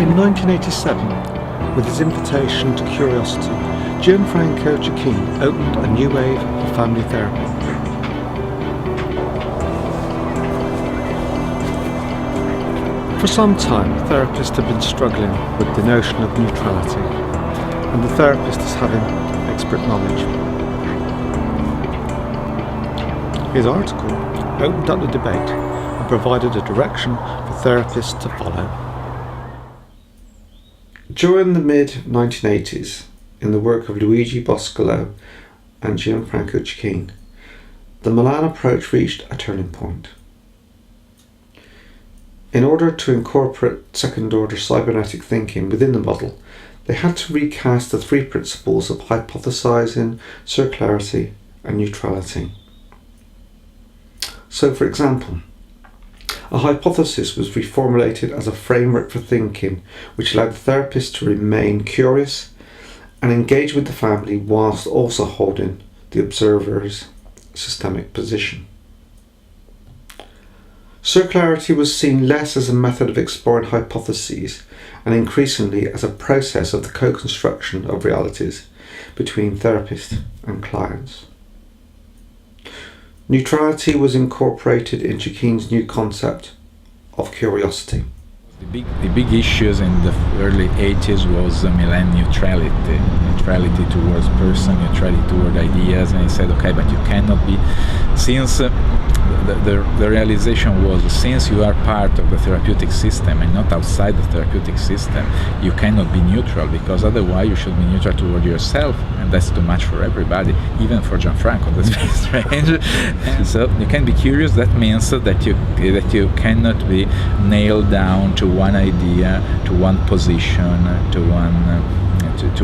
In 1987, with his invitation to Curiosity, Gianfranco Giacchini opened a new wave of family therapy. For some time, therapists have been struggling with the notion of neutrality, and the therapist is having expert knowledge. His article opened up the debate and provided a direction for therapists to follow. During the mid-1980s, in the work of Luigi Boscolo and Gianfranco Giacchini, the Milan approach reached a turning point. In order to incorporate second-order cybernetic thinking within the model, they had to recast the three principles of hypothesizing, circularity, and neutrality. So, for example, a hypothesis was reformulated as a framework for thinking which allowed the therapist to remain curious and engage with the family whilst also holding the observer's systemic position. Circularity was seen less as a method of exploring hypotheses and increasingly as a process of the co-construction of realities between therapist and clients. Neutrality was incorporated in Giacchini's new concept of curiosity. The big issues in the early 80s was Milan neutrality towards person, neutrality toward ideas, and he said, okay, but you cannot be, since the realization was, since you are part of the therapeutic system and not outside the therapeutic system, you cannot be neutral, because otherwise you should be neutral toward yourself, and that's too much for everybody, even for Gianfranco. That's very strange. And so you can be curious. That means that you cannot be nailed down to one idea, to one position, to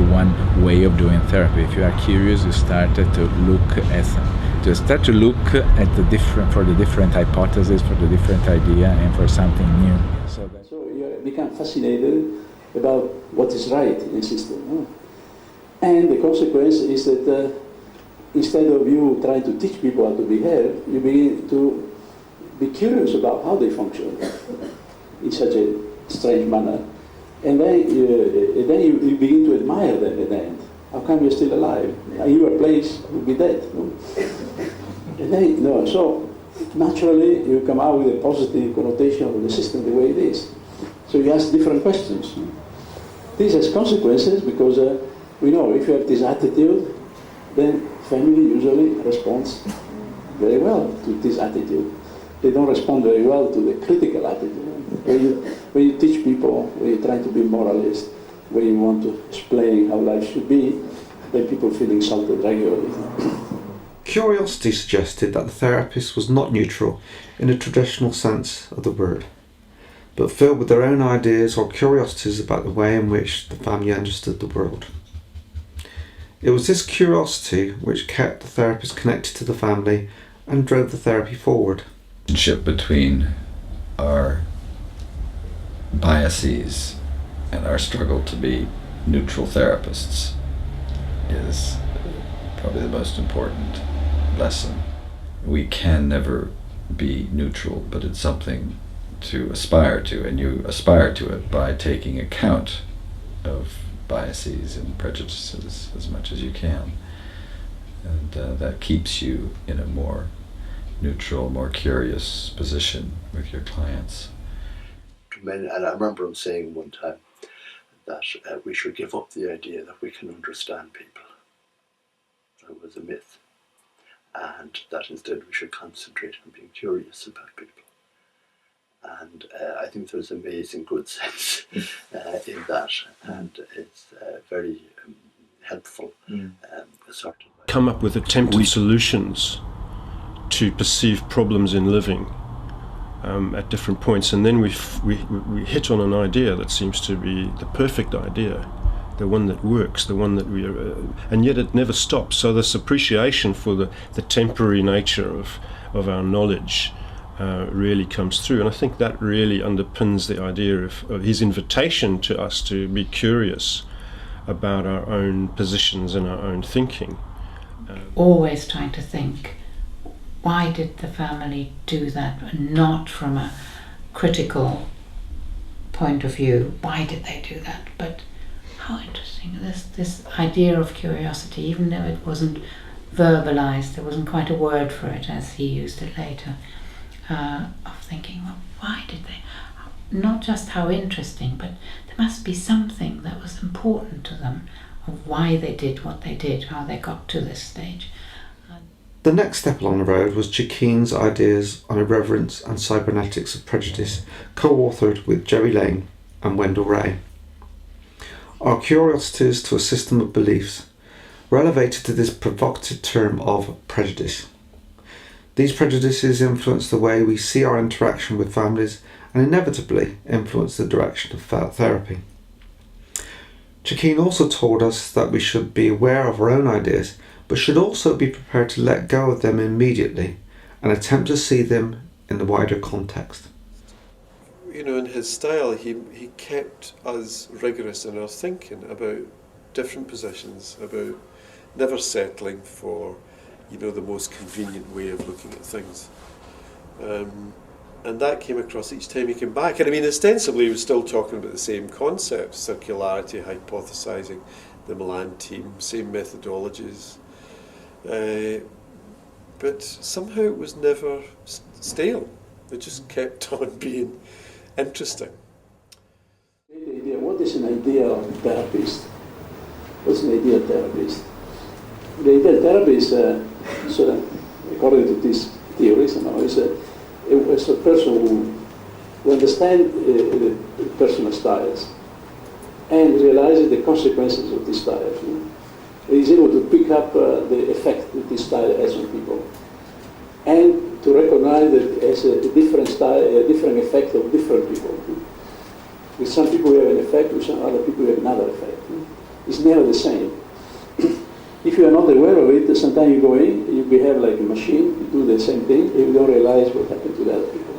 one way of doing therapy. If you are curious, you start to look at the different hypotheses, for the different idea, and for something new. So you become fascinated about what is right in the system. And the consequence is that instead of you trying to teach people how to behave, you begin to be curious about how they function in such a strange manner. And then you begin to admire them at the end. How come you're still alive? In your place, you'll be dead. No? And then, so naturally you come out with a positive connotation of the system the way it is. So you ask different questions. This has consequences because we know if you have this attitude, then family usually responds very well to this attitude. They don't respond very well to the critical attitude. When you teach people, when you try to be moralist, when you want to explain how life should be, then people feel insulted regularly. Curiosity suggested that the therapist was not neutral in the traditional sense of the word, but filled with their own ideas or curiosities about the way in which the family understood the world. It was this curiosity which kept the therapist connected to the family and drove the therapy forward. The relationship between our biases and our struggle to be neutral therapists is probably the most important lesson. We can never be neutral, but it's something to aspire to, and you aspire to it by taking account of biases and prejudices as much as you can, and that keeps you in a more neutral, more curious position with your clients. And I remember him saying one time that we should give up the idea that we can understand people. That was a myth, and that instead we should concentrate on being curious about people. And I think there's amazing good sense in that, and it's very helpful. Sort of come up with attempted solutions to perceive problems in living at different points, and then we hit on an idea that seems to be the perfect idea, the one that works, the one that we and yet it never stops. So this appreciation for the temporary nature of our knowledge really comes through, and I think that really underpins the idea of his invitation to us to be curious about our own positions and our own thinking. Always trying to think, why did the family do that? Not from a critical point of view, why did they do that? But how interesting, this idea of curiosity, even though it wasn't verbalized, there wasn't quite a word for it as he used it later, of thinking, well, why did they? Not just how interesting, but there must be something that was important to them of why they did what they did, how they got to this stage. The next step along the road was Chikeen's ideas on irreverence and cybernetics of prejudice, co-authored with Jerry Lane and Wendell Ray. Our curiosities to a system of beliefs were elevated to this provocative term of prejudice. These prejudices influence the way we see our interaction with families and inevitably influence the direction of therapy. Chikeen also told us that we should be aware of our own ideas, but should also be prepared to let go of them immediately and attempt to see them in the wider context. You know, in his style, he kept us rigorous in our thinking about different positions, about never settling for, you know, the most convenient way of looking at things. And that came across each time he came back. And I mean, ostensibly, he was still talking about the same concepts, circularity, hypothesizing, the Milan team, same methodologies. But somehow it was never stale. It just kept on being interesting. What is an ideal therapist? What's an ideal therapist? The ideal therapist, so according to these theories, is a person who understands personal styles and realizes the consequences of these styles. Is able to pick up the effect that this style has on people, and to recognize that as a different style, a different effect of different people. With some people we have an effect, with some other people we have another effect. It's never the same. If you are not aware of it, sometimes you go in, you behave like a machine, you do the same thing, and you don't realize what happened to the other people.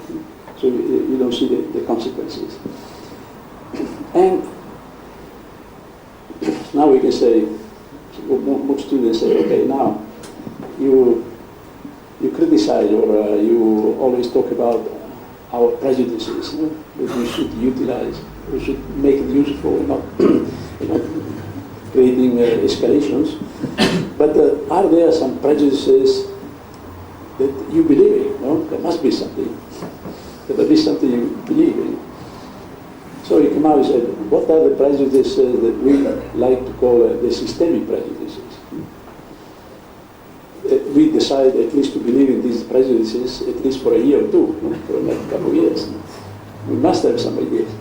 So you don't see the consequences. And now we can say, most students say, okay, now you criticize or you always talk about our prejudices that we should utilize, we should make it useful and not creating escalations. But are there some prejudices that you believe in? No? There must be something. There must be something you believe in. So he came out and said, what are the prejudices that we like to call the systemic prejudices? We decide at least to believe in these prejudices at least for a year or two, for a couple of years. We must have some ideas.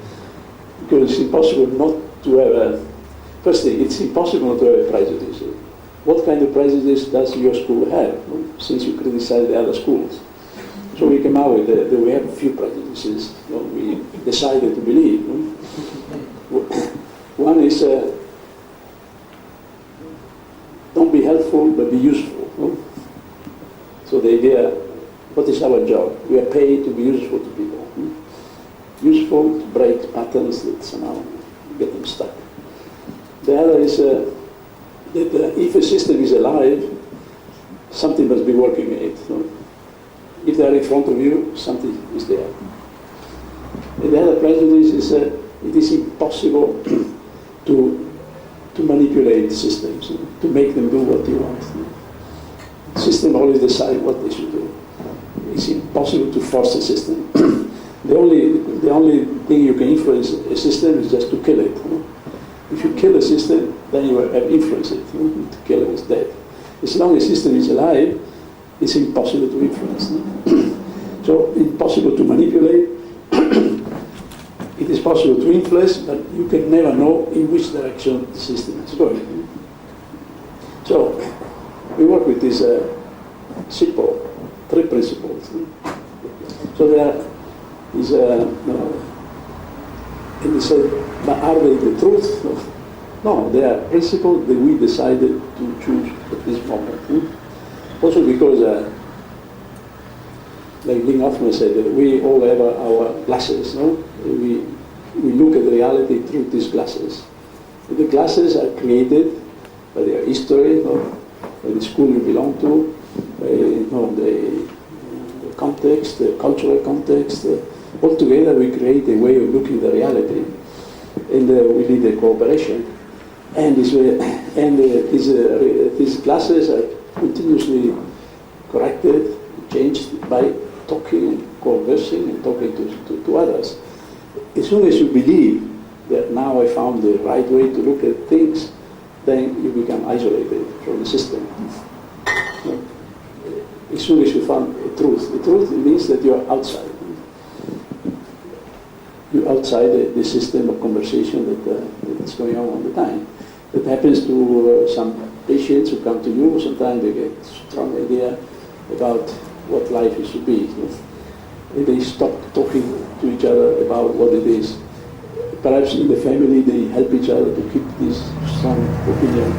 Because it's impossible not to have a... First thing, it's impossible not to have a prejudice. What kind of prejudice does your school have, since you criticize the other schools? So we came out with that we have a few prejudices we decided to believe. One is don't be helpful but be useful. So the idea, what is our job? We are paid to be useful to people. Useful to break patterns that somehow get them stuck. The other is that if a system is alive, something must be working in it. If they are in front of you, something is there. And the other prejudice is that it is impossible to manipulate systems, to make them do what you want. The system always decides what they should do. It's impossible to force a system. The only thing you can influence a system is just to kill it. If you kill a system, then you have influenced it. To kill it is dead. As long as the system is alive, it's impossible to influence. So impossible to manipulate. It is possible to influence, but you can never know in which direction the system is going. So we work with these simple three principles. So there is and they said, but are they the truth? No, they are principles that we decided to choose at this moment. Also because, like Lynn Hoffman said, we all have our glasses, no? We look at reality through these glasses. The glasses are created by their history, by the school you belong to, by the context, the cultural context, altogether we create a way of looking at the reality, and we need a cooperation. And these classes are continuously corrected, changed by talking and conversing and talking to others. As soon as you believe that now I found the right way to look at things, then you become isolated from the system. As soon as you found the truth means that you're outside. You're outside the system of conversation that's going on the time. That happens to some patients who come to you. Sometimes they get a strong idea about what life is to be. And they stop talking to each other about what it is. Perhaps in the family they help each other to keep this strong opinion.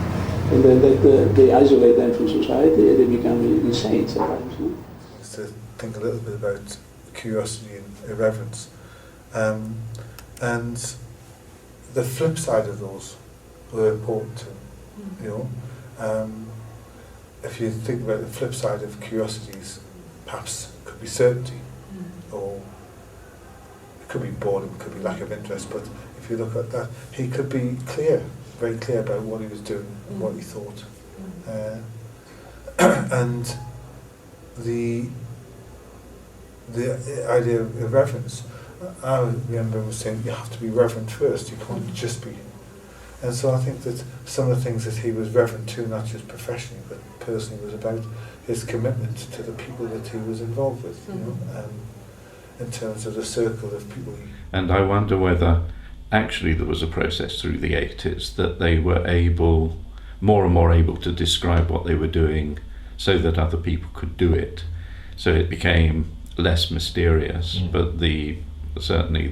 And then they isolate them from society and they become insane sometimes. Just to think a little bit about curiosity and irreverence. And the flip side of those were important to him, if you think about the flip side of curiosities, perhaps could be certainty, or it could be boredom, it could be lack of interest, but if you look at that, he could be clear, very clear about what he was doing and what he thought. And the idea of irreverence, I remember him saying, you have to be reverent first, you can't just be. And so I think that some of the things that he was reverent to, not just professionally, but personally, was about his commitment to the people that he was involved with, in terms of the circle of people. And I wonder whether actually there was a process through the 80s that they were able, more and more able to describe what they were doing so that other people could do it. So it became less mysterious, but certainly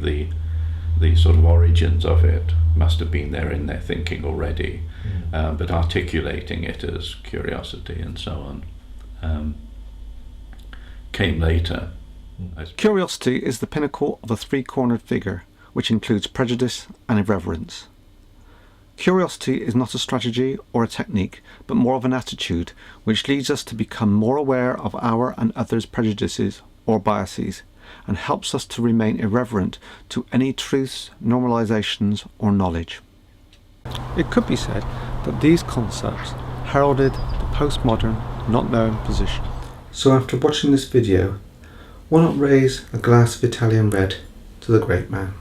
the sort of origins of it must have been there in their thinking already, but articulating it as curiosity and so on came later. Curiosity is the pinnacle of a three-cornered figure, which includes prejudice and irreverence. Curiosity is not a strategy or a technique, but more of an attitude, which leads us to become more aware of our and others' prejudices or biases, and helps us to remain irreverent to any truths, normalizations, or knowledge. It could be said that these concepts heralded the postmodern, not-known position. So after watching this video, why not raise a glass of Italian red to the great man?